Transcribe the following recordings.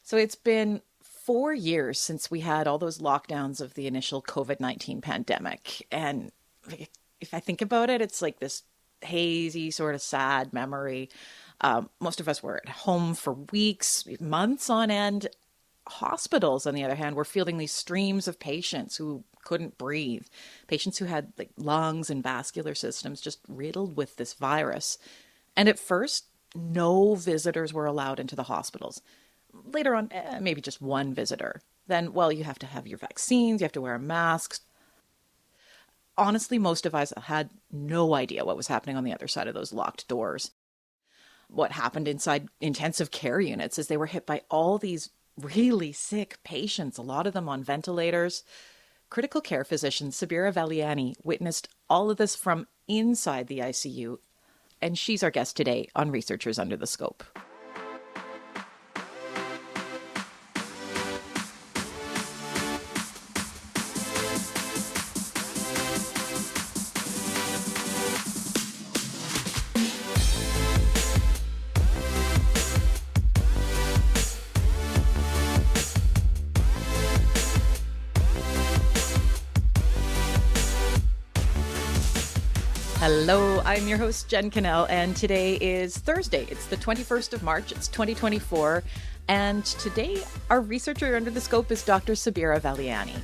So it's been 4 years since we had all those lockdowns of the initial COVID-19 pandemic. And if I think about it, it's like this hazy, sort of sad memory. Most of us were at home for weeks, months on end. Hospitals, on the other hand, were fielding these streams of patients who couldn't breathe, patients who had like lungs and vascular systems just riddled with this virus. And at first, no visitors were allowed into the hospitals. Later on, maybe just one visitor. Then, well, you have to have your vaccines, you have to wear a mask. Honestly, most of us had no idea what was happening on the other side of those locked doors. What happened inside intensive care units is they were hit by all these really sick patients, a lot of them on ventilators. Critical care physician Sabira Valiani witnessed all of this from inside the ICU, and she's our guest today on Researchers Under the Scope. Hello, I'm your host, Jen Cannell, and today is Thursday. It's the 21st of March, it's 2024, and today our researcher under the scope is Dr. Sabira Valiani.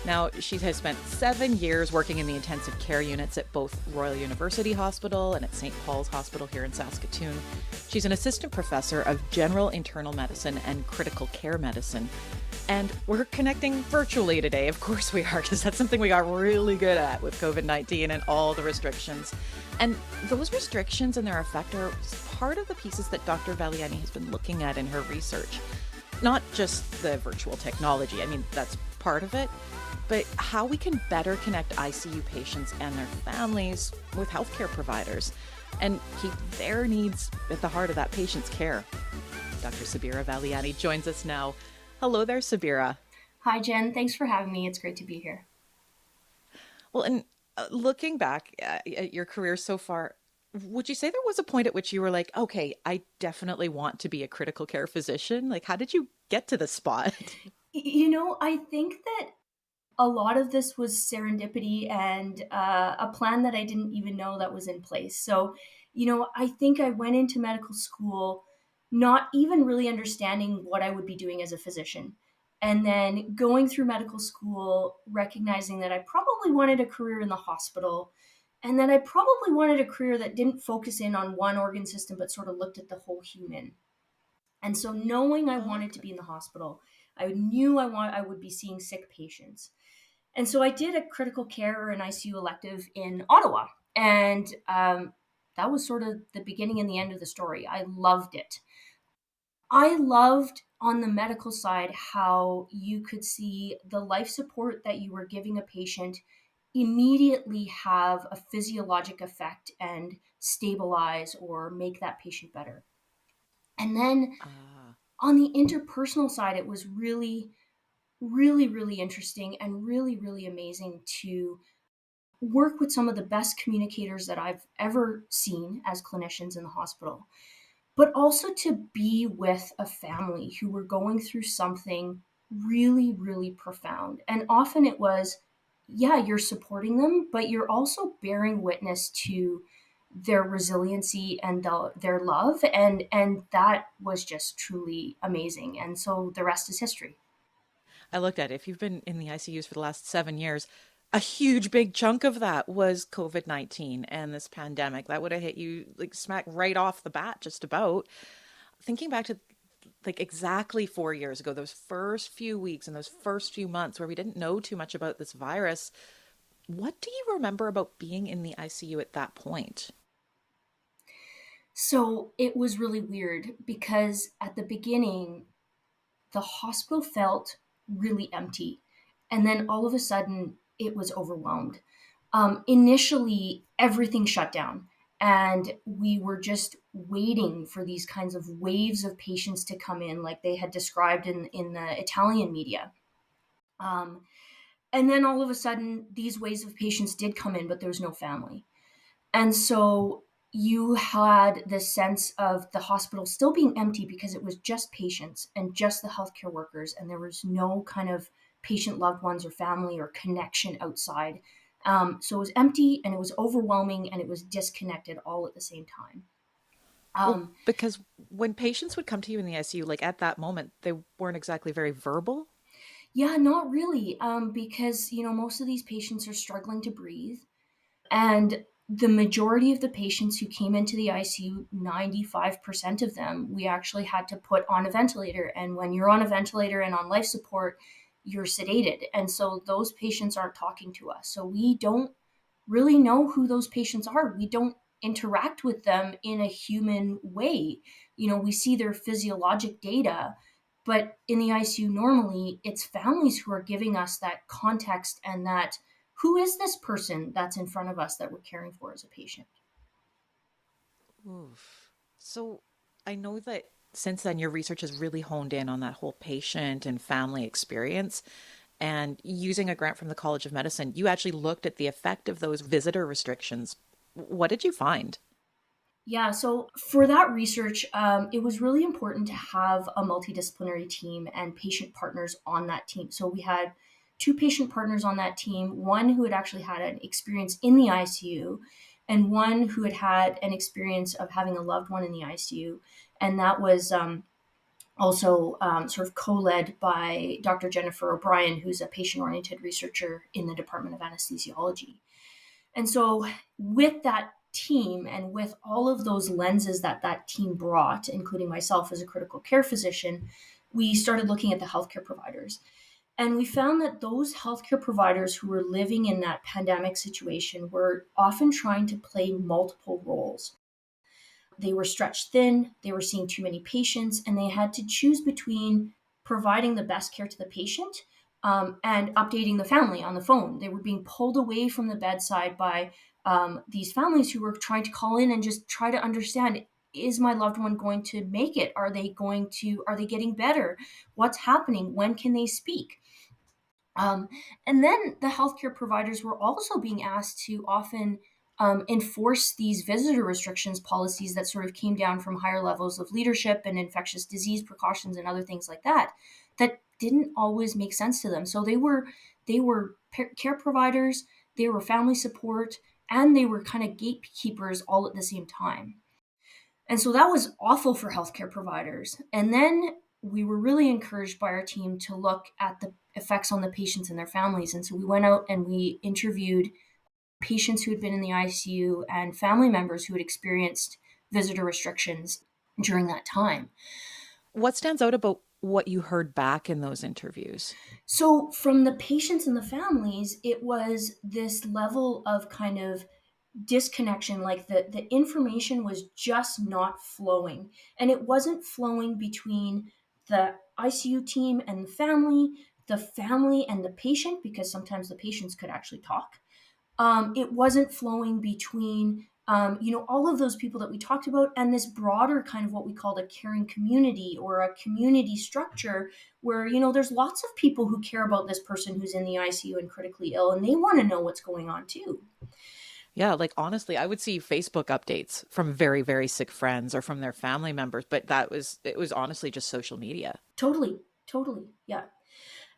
Now, she has spent 7 years working in the intensive care units at both Royal University Hospital and at St. Paul's Hospital here in Saskatoon. She's an assistant professor of general internal medicine and critical care medicine. And we're connecting virtually today. Of course we are, because that's something we got really good at with COVID-19 and all the restrictions. And those restrictions and their effect are part of the pieces that Dr. Valiani has been looking at in her research. Not just the virtual technology, I mean, that's part of it, but how we can better connect ICU patients and their families with healthcare providers and keep their needs at the heart of that patient's care. Dr. Sabira Valiani joins us now. Hello there, Sabira. Hi, Jen. Thanks for having me. It's great to be here. Well, and looking back at your career so far, would you say there was a point at which you were like, okay, I definitely want to be a critical care physician? Like, how did you get to this spot? I think that a lot of this was serendipity and a plan that I didn't even know that was in place. So, I think I went into medical school not even really understanding what I would be doing as a physician. And then going through medical school, recognizing that I probably wanted a career in the hospital and that I probably wanted a career that didn't focus in on one organ system, but sort of looked at the whole human. And so knowing I wanted to Okay. be in the hospital, I knew I would be seeing sick patients. And so I did a critical care or an ICU elective in Ottawa. And that was sort of the beginning and the end of the story. I loved it. I loved on the medical side how you could see the life support that you were giving a patient immediately have a physiologic effect and stabilize or make that patient better. And then Ah, on the interpersonal side, it was really interesting and really amazing to work with some of the best communicators that I've ever seen as clinicians in the hospital, but also to be with a family who were going through something really profound. And often it was, yeah, you're supporting them, but you're also bearing witness to their resiliency and their love, and that was just truly amazing. And so the rest is history. I looked at it. If you've been in the ICUs for the last 7 years, a huge big chunk of that was COVID-19 and this pandemic. That would have hit you like smack right off the bat, just about. Thinking back to like exactly 4 years ago, those first few weeks and those first few months where we didn't know too much about this virus, what do you remember about being in the ICU at that point? So it was really weird because at the beginning, the hospital felt really empty. And then all of a sudden, it was overwhelmed. Initially, everything shut down. And we were just waiting for these kinds of waves of patients to come in, like they had described in the Italian media. Um, and then all of a sudden, these waves of patients did come in, but there was no family. And so, you had this sense of the hospital still being empty because it was just patients and just the healthcare workers, and there was no kind of patient loved ones or family or connection outside. So it was empty and it was overwhelming and it was disconnected all at the same time. Well, Um, because when patients would come to you in the ICU, like at that moment, they weren't exactly very verbal. yeah, not really, because most of these patients are struggling to breathe. And the majority of the patients who came into the ICU, 95% of them, we actually had to put on a ventilator. And when you're on a ventilator and on life support, you're sedated. And so those patients aren't talking to us. So we don't really know who those patients are. We don't interact with them in a human way. We see their physiologic data, but in the ICU, normally it's families who are giving us that context and that who is this person that's in front of us that we're caring for as a patient. Oof. So I know that since then, your research has really honed in on that whole patient and family experience. And using a grant from the College of Medicine, you actually looked at the effect of those visitor restrictions. What did you find? Yeah, so for that research, it was really important to have a multidisciplinary team and patient partners on that team. So we had two patient partners on that team, one who had actually had an experience in the ICU, and one who had had an experience of having a loved one in the ICU. And that was also sort of co led by Dr. Jennifer O'Brien, who's a patient oriented researcher in the Department of Anesthesiology. And so, with that team and with all of those lenses that that team brought, including myself as a critical care physician, we started looking at the healthcare providers. And we found that those healthcare providers who were living in that pandemic situation were often trying to play multiple roles. They were stretched thin, they were seeing too many patients, and they had to choose between providing the best care to the patient and updating the family on the phone. They were being pulled away from the bedside by these families who were trying to call in and just try to understand, is my loved one going to make it? Are they getting better? What's happening? When can they speak? Um, and then the healthcare providers were also being asked to often enforce these visitor restrictions policies that sort of came down from higher levels of leadership and infectious disease precautions and other things like that, that didn't always make sense to them. So they were care providers, they were family support, and they were kind of gatekeepers all at the same time. And so that was awful for healthcare providers. And then we were really encouraged by our team to look at the effects on the patients and their families. And so we went out and we interviewed patients who had been in the ICU and family members who had experienced visitor restrictions during that time. What stands out about what you heard back in those interviews? So, from the patients and the families, it was this level of kind of disconnection, like the information was just not flowing, and it wasn't flowing between the ICU team and the family and the patient, because sometimes the patients could actually talk. It wasn't flowing between all of those people that we talked about and this broader kind of what we called a caring community or a community structure where there's lots of people who care about this person who's in the ICU and critically ill, and they want to know what's going on too. Yeah, like honestly, I would see Facebook updates from very, very sick friends or from their family members, but it was honestly just social media. Totally, totally, yeah.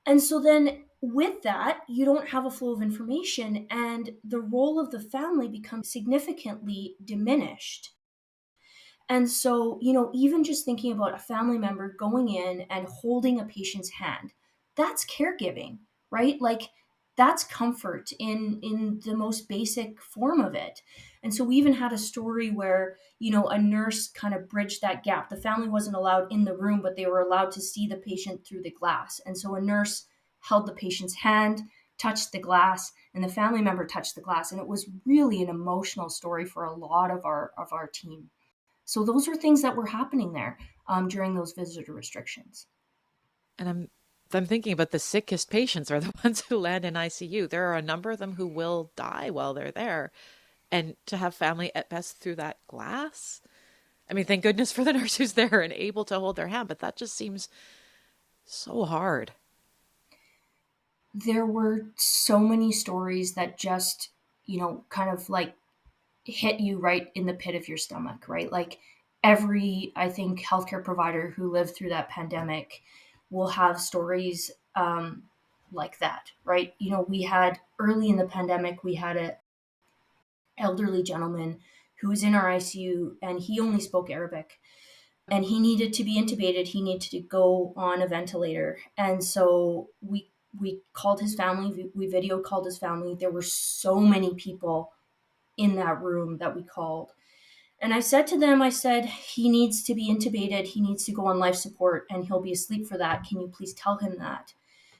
And so then with that, you don't have a flow of information, and the role of the family becomes significantly diminished. And so, even just thinking about a family member going in and holding a patient's hand, that's caregiving, right? Like that's comfort in the most basic form of it. And so we even had a story where, a nurse kind of bridged that gap. The family wasn't allowed in the room, but they were allowed to see the patient through the glass. And so a nurse held the patient's hand, touched the glass, and the family member touched the glass. And it was really an emotional story for a lot of our team. So those were things that were happening there during those visitor restrictions. And I'm thinking about the sickest patients are the ones who land in ICU. There are a number of them who will die while they're there. And to have family at best through that glass. I mean, thank goodness for the nurse who's there and able to hold their hand, but that just seems so hard. There were so many stories that just, kind of like hit you right in the pit of your stomach, right? Like every, I think, healthcare provider who lived through that pandemic will have stories like that, right? You know, we had early in the pandemic, we had a elderly gentleman who was in our ICU and he only spoke Arabic and he needed to be intubated. He needed to go on a ventilator. And so we called his family, we video called his family. There were so many people in that room that we called. And I said to them, I said, he needs to be intubated. He needs to go on life support and he'll be asleep for that. Can you please tell him that?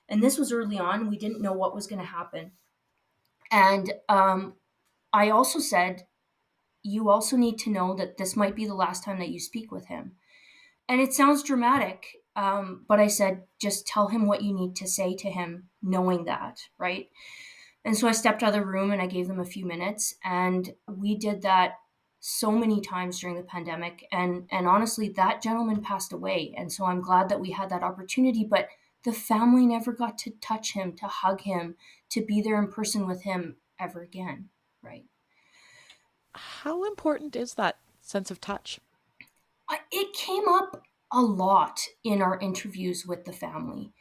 And this was early on. We didn't know what was going to happen. And I also said, you also need to know that this might be the last time that you speak with him. And it sounds dramatic, but I said, just tell him what you need to say to him, knowing that, right? And so I stepped out of the room and I gave them a few minutes. And we did that so many times during the pandemic. And honestly, that gentleman passed away. And so I'm glad that we had that opportunity. But the family never got to touch him, to hug him, to be there in person with him ever again, right? How important is that sense of touch? It came up a lot in our interviews with the family.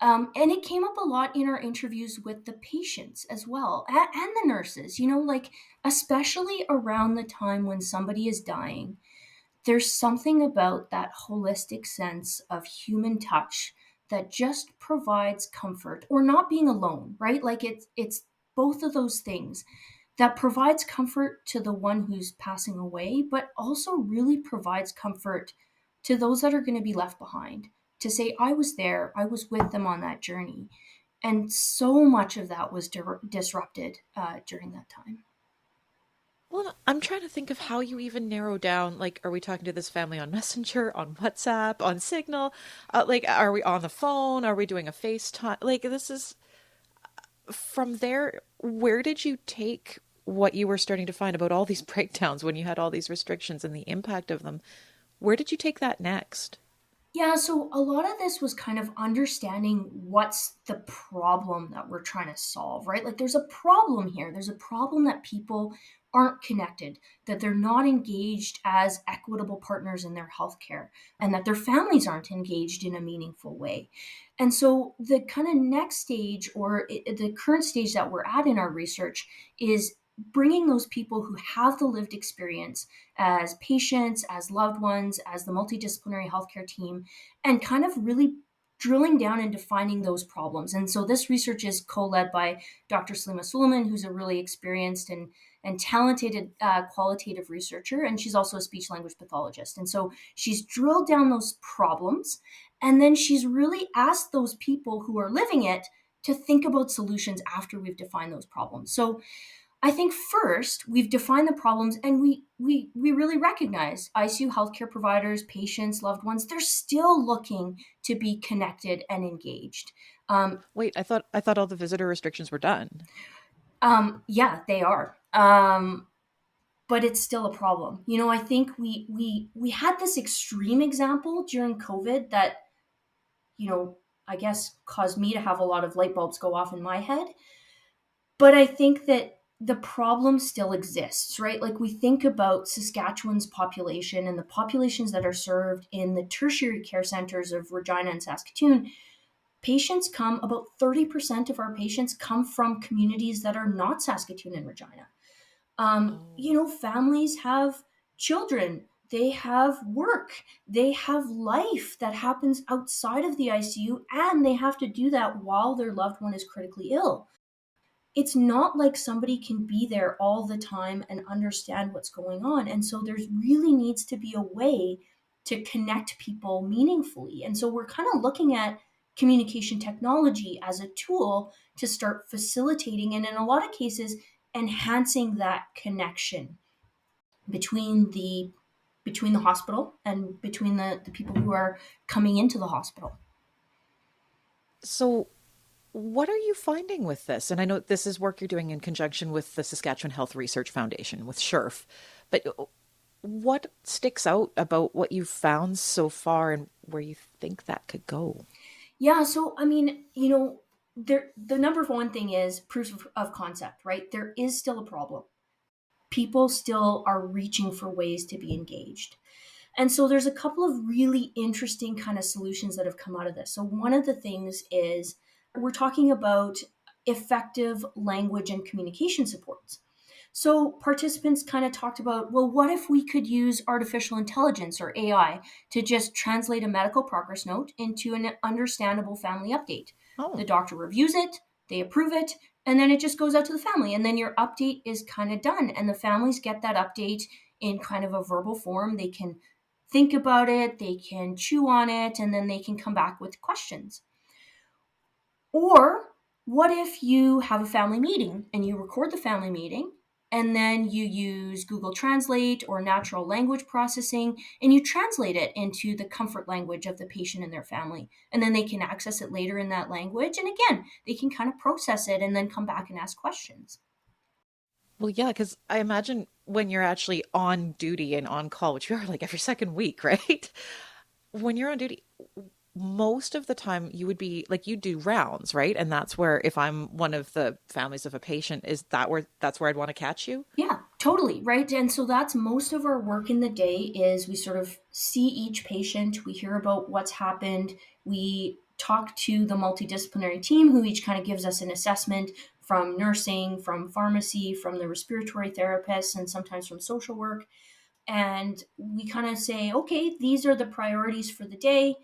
And it came up a lot in our interviews with the patients as well, and the nurses, you know, like, especially around the time when somebody is dying, there's something about that holistic sense of human touch that just provides comfort or not being alone, right? Like it's both of those things that provides comfort to the one who's passing away, but also really provides comfort to those that are going to be left behind. To say, I was there, I was with them on that journey. And so much of that was disrupted during that time. Well, I'm trying to think of how you even narrow down, like, are we talking to this family on Messenger, on WhatsApp, on Signal? Like, are we on the phone? Are we doing a FaceTime? Like, this is from there. Where did you take what you were starting to find about all these breakdowns when you had all these restrictions and the impact of them? Where did you take that next? Yeah, so a lot of this was kind of understanding what's the problem that we're trying to solve, right? Like there's a problem here. There's a problem that people aren't connected, that they're not engaged as equitable partners in their healthcare, and that their families aren't engaged in a meaningful way. And so the kind of next stage, or the current stage that we're at in our research, is bringing those people who have the lived experience as patients, as loved ones, as the multidisciplinary healthcare team, and kind of really drilling down and defining those problems. And so this research is co-led by Dr. Salima Suleiman, who's a really experienced and talented qualitative researcher, and she's also a speech language pathologist. And so she's drilled down those problems, and then she's really asked those people who are living it to think about solutions after we've defined those problems. So I think first we've defined the problems and we really recognize ICU healthcare providers, patients, loved ones, they're still looking to be connected and engaged. Um, Wait, I thought all the visitor restrictions were done. yeah, they are. But it's still a problem. You know, I think we had this extreme example during COVID that, you know, I guess caused me to have a lot of light bulbs go off in my head. But I think that the problem still exists, right? Like we think about Saskatchewan's population and the populations that are served in the tertiary care centers of Regina and Saskatoon. Patients come, about 30% of our patients come from communities that are not Saskatoon and Regina. You Oh. know, families have children, they have work, they have life that happens outside of the ICU, and they have to do that while their loved one is critically ill. It's not like somebody can be there all the time and understand what's going on. And so there's really needs to be a way to connect people meaningfully. And so we're kind of looking at communication technology as a tool to start facilitating and in a lot of cases enhancing that connection between the hospital and between the people who are coming into the hospital. So, what are you finding with this? And I know this is work you're doing in conjunction with the Saskatchewan Health Research Foundation, with SHERF, but what sticks out about what you've found so far and where you think that could go? Yeah, so I mean, you know, the number one thing is proof of concept, right? There is still a problem. people still are reaching for ways to be engaged. And so there's a couple of really interesting kind of solutions that have come out of this. So one of the things is we're talking about effective language and communication supports. So participants kind of talked about, well, what if we could use artificial intelligence or AI to just translate a medical progress note into an understandable family update? The Oh, doctor reviews it, they approve it, and then it just goes out to the family. And then your update is kind of done. And the families get that update in kind of a verbal form. They can think about it, they can chew on it, and then they can come back with questions. Or what if you have a family meeting and you record the family meeting and then you use Google Translate or natural language processing and you translate it into the comfort language of the patient and their family. And then they can access it later in that language. And again, they can kind of process it and then come back and ask questions. well, yeah, because I imagine when you're actually on duty and on call, which you are like every second week, right? When you're on duty, most of the time you would be like you do rounds, right? And that's where if I'm one of the families of a patient, is that where that's where I'd want to catch you? Yeah, totally, right? And so that's most of our work in the day is we sort of see each patient, we hear about what's happened, we talk to the multidisciplinary team who each kind of gives us an assessment from nursing, from pharmacy, from the respiratory therapists, and sometimes from social work. And we kind of say, okay, these are the priorities for the day.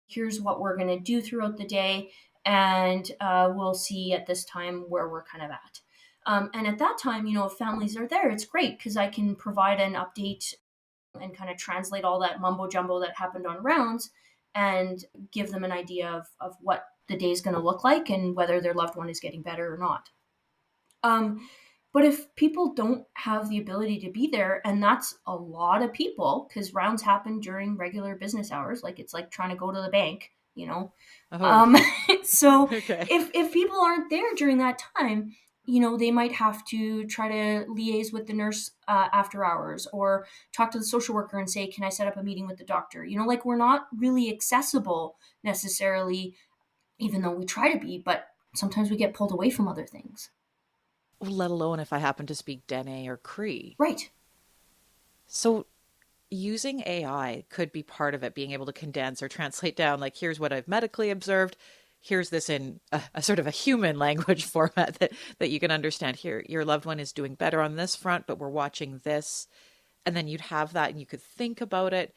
Here's what we're going to do throughout the day. And we'll see at this time where we're kind of at. And at that time, if families are there, it's great because I can provide an update and kind of translate all that mumbo jumbo that happened on rounds and give them an idea of what the day is going to look like and whether their loved one is getting better or not. Um, but if people don't have the ability to be there, and that's a lot of people because rounds happen during regular business hours, like it's like trying to go to the bank, you know. Oh, Um, so okay. if people aren't there during that time, they might have to try to liaise with the nurse after hours or talk to the social worker and say, can I set up a meeting with the doctor? Like we're not really accessible necessarily, even though we try to be, but sometimes we get pulled away from other things. Let alone if I happen to speak Dene or Cree. Right. So using AI could be part of it, being able to condense or translate down, like, here's what I've medically observed. Here's this in a sort of a human language format that you can understand. Here, your loved one is doing better on this front, but we're watching this. And then you'd have that and you could think about it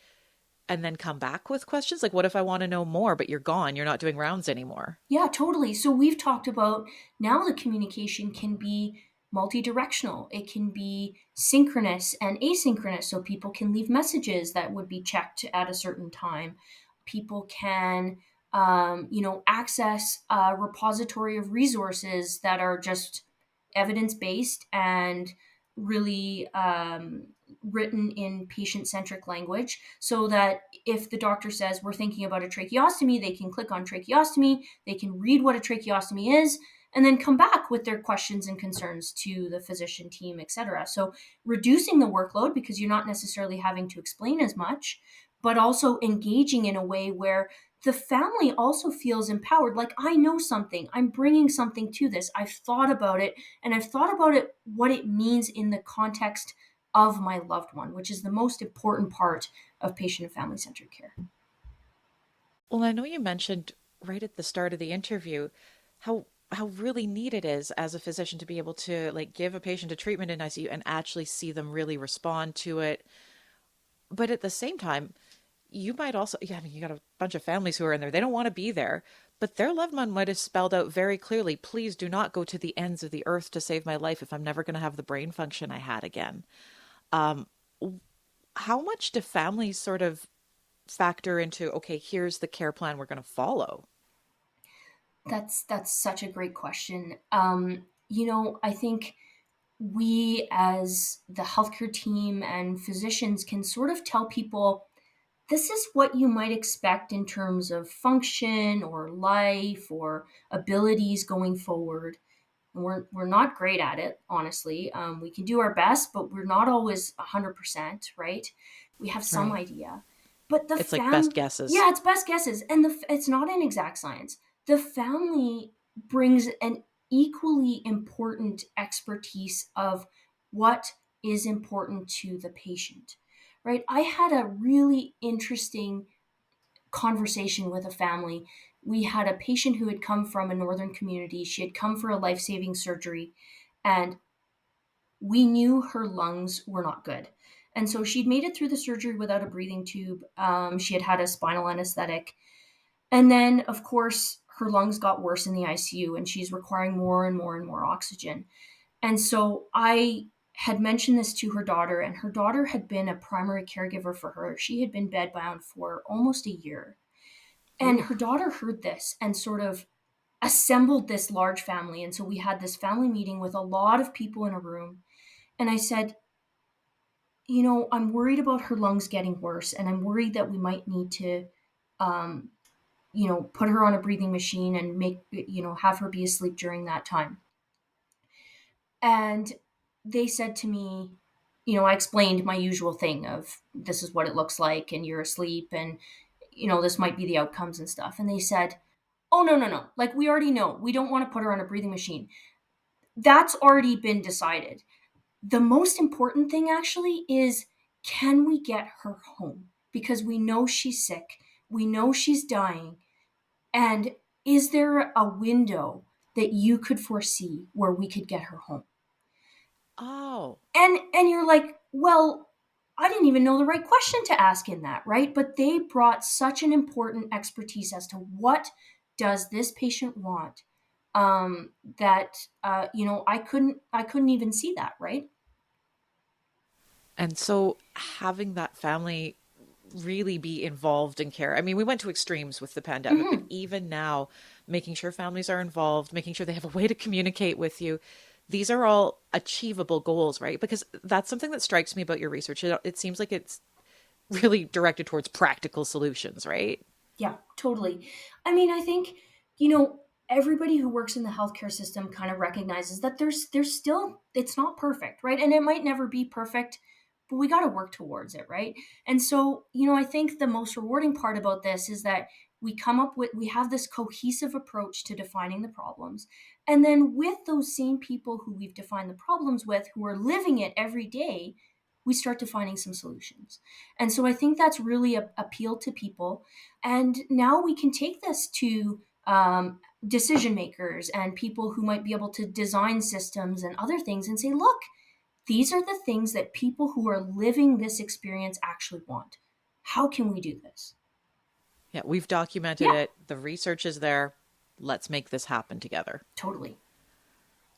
and then come back with questions. Like, what if I want to know more, but you're gone? You're not doing rounds anymore. Yeah, totally. So we've talked about now the communication can be multi-directional. It can be synchronous and asynchronous. So people can leave messages that would be checked at a certain time. People can, access a repository of resources that are just evidence-based and really written in patient-centric language so that if the doctor says we're thinking about a tracheostomy, they can click on tracheostomy, they can read what a tracheostomy is, and then come back with their questions and concerns to the physician team, etc. So reducing the workload because you're not necessarily having to explain as much, but also engaging in a way where the family also feels empowered. Like, I know something, I'm bringing something to this, I've thought about it, and I've thought about it, what it means in the context of my loved one, which is the most important part of patient and family centered care. Well, I know you mentioned right at the start of the interview how really neat it is as a physician to be able to like give a patient a treatment in ICU and actually see them really respond to it. But at the same time, you might also, yeah, I mean, you got a bunch of families who are in there. They don't want to be there, but their loved one might have spelled out very clearly, please do not go to the ends of the earth to save my life if I'm never going to have the brain function I had again. Um, how much do families sort of factor into, okay, here's the care plan we're going to follow? That's such a great question. I think we as the healthcare team and physicians can sort of tell people this is what you might expect in terms of function or life or abilities going forward. And we're not great at it, honestly. We can do our best, but we're not always 100%, right? We have some Right. idea. But It's like best guesses. yeah, it's best guesses. And it's not an exact science. The family brings an equally important expertise of what is important to the patient, right? I had a really interesting conversation with a family. We had a patient who had come from a northern community. She had come for a life saving surgery, and we knew her lungs were not good. And so she'd made it through the surgery without a breathing tube. She had had a spinal anesthetic. And then, of course, her lungs got worse in the ICU, and she's requiring more and more and more oxygen. And so I had mentioned this to her daughter, and her daughter had been a primary caregiver for her. She had been bedbound for almost a year. And Ooh. her daughter heard this and sort of assembled this large family. And so we had this family meeting with a lot of people in a room. And I said, I'm worried about her lungs getting worse, and I'm worried that we might need to, um, put her on a breathing machine and have her be asleep during that time. And they said to me, I explained my usual thing of this is what it looks like, and you're asleep, and, this might be the outcomes and stuff. And they said, oh, no, no, no. Like, we already know. We don't want to put her on a breathing machine. That's already been decided. The most important thing actually is, can we get her home? Because we know she's sick. We know she's dying. And is there a window that you could foresee where we could get her home? Oh. And you're like, well, I didn't even know the right question to ask in that, right? But they brought such an important expertise as to what does this patient want, that I couldn't even see that, right? And so having that family really be involved in care. I mean, we went to extremes with the pandemic, but Hmm. even now, making sure families are involved, making sure they have a way to communicate with you. These are all achievable goals, right? Because that's something that strikes me about your research. It seems like it's really directed towards practical solutions, right? Yeah, totally. I mean, I think, you know, everybody who works in the healthcare system kind of recognizes that there's still, it's not perfect, right? And it might never be perfect, but we got to work towards it, right? And so, I think the most rewarding part about this is that we have this cohesive approach to defining the problems. And then with those same people who we've defined the problems with, who are living it every day, we start defining some solutions. And so I think that's really appealed to people. And now we can take this to decision makers and people who might be able to design systems and other things and say, look, these are the things that people who are living this experience actually want. How can we do this? Yeah, we've documented Yeah, it. The research is there. Let's make this happen together. totally.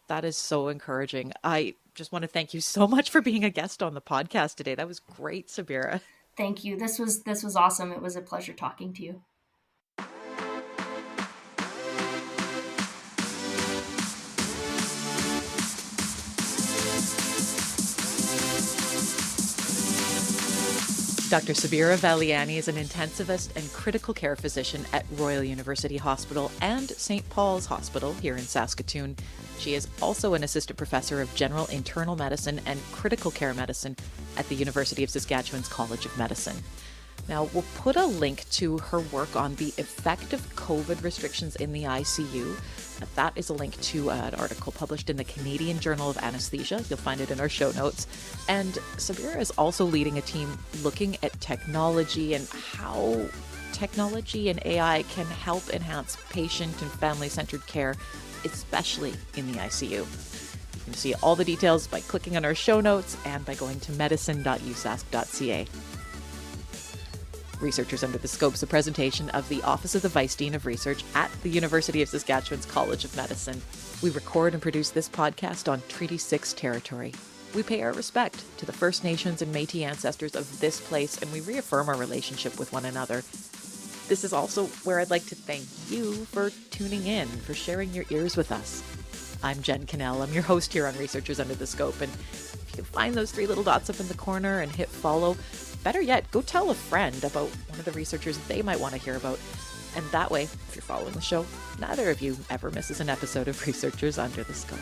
That is so encouraging. I just want to thank you so much for being a guest on the podcast today. That was great, Sabira. Thank you. This was awesome. It was a pleasure talking to you. Dr. Sabira Valiani is an intensivist and critical care physician at Royal University Hospital and St. Paul's Hospital here in Saskatoon. She is also an assistant professor of general internal medicine and critical care medicine at the University of Saskatchewan's College of Medicine. Now, we'll put a link to her work on the effect of COVID restrictions in the ICU. That is a link to an article published in the Canadian Journal of Anesthesia. You'll find it in our show notes. And Sabira is also leading a team looking at technology and how technology and AI can help enhance patient and family-centered care, especially in the ICU. You can see all the details by clicking on our show notes and by going to medicine.usask.ca. Researchers Under the Scope's a presentation of the Office of the Vice Dean of Research at the University of Saskatchewan's College of Medicine. We record and produce this podcast on Treaty 6 territory. We pay our respect to the First Nations and Métis ancestors of this place, and we reaffirm our relationship with one another. This is also where I'd like to thank you for tuning in, for sharing your ears with us. I'm Jen Cannell. I'm your host here on Researchers Under the Scope, and if you find those three little dots up in the corner and hit follow, better yet, go tell a friend about one of the researchers they might want to hear about. And that way, if you're following the show, neither of you ever misses an episode of Researchers Under the Scope.